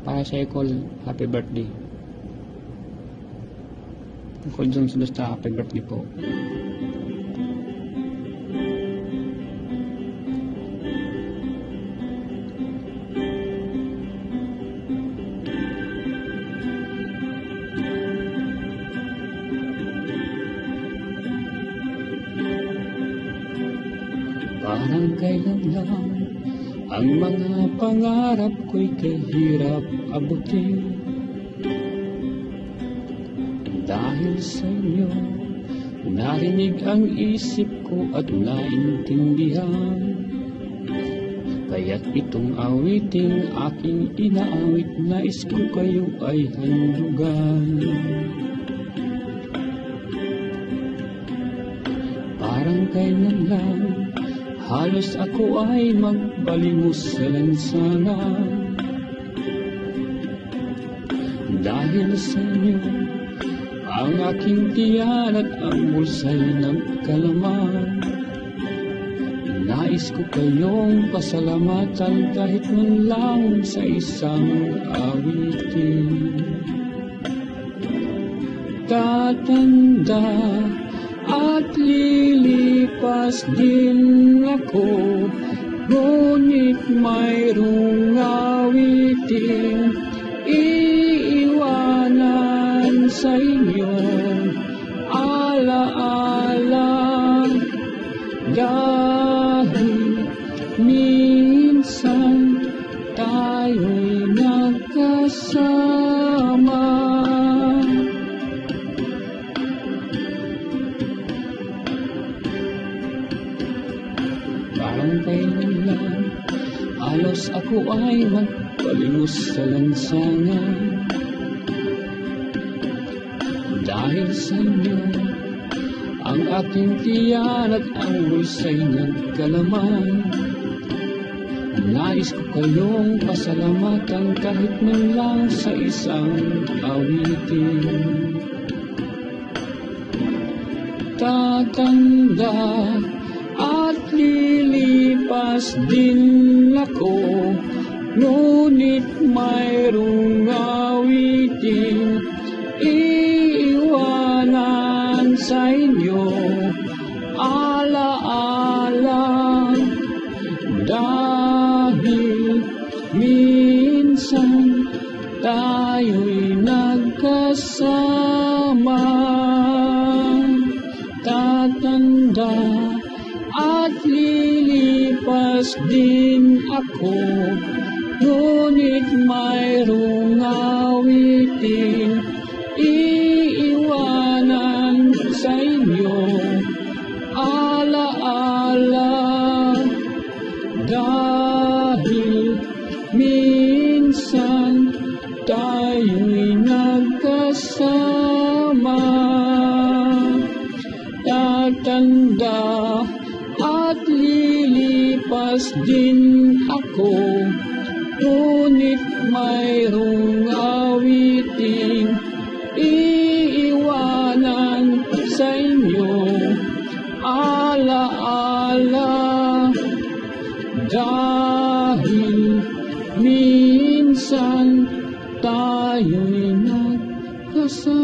Para sa Ecol, happy birthday. Ecol John Sulusta, happy birthday po. Parang kailan lang ang mga pangarap ko'y kahirap abutin. Dahil sa inyo, narinig ang isip ko at naintindihan. Kaya't itong awiting aking inaawit, nais ko kayo ay handugan. Parang kailan lang halos ako ay magbalimos sa lansangan. Dahil sa inyo, ang aking tiyan at ang bulsay ng kalaman. Nais ko kayong pasalamatan kahit man lang sa isang awitin. Tatanda at lilipas din ako, ngunit mayroong awiting iiwanan sa inyo. Alaala, dahil minsan tayo'y nagkasama. Parang kailan lang halos ako ay magpalimos sa lansangan. Dahil sa inyo, ang aking tiyan at ang bulsay ng kalaman. Nais ko kayong pasalamatan kahit man lang sa isang awitin. Tatanda at lilipas din ako, ngunit mayroong awiting iiwanan sa inyo. Alaala, dahil minsan tayo'y nagkasama. Tatanda at lilipas din ako, ngunit mayroong awiting iiwanan sa inyo. Alaala, dahil minsan tayo'y nagkasama. Tatanda at lilipas din ako, ngunit mayroong awiting iiwanan sa inyo. Alaala, dahil minsan tayo'y nagkasama.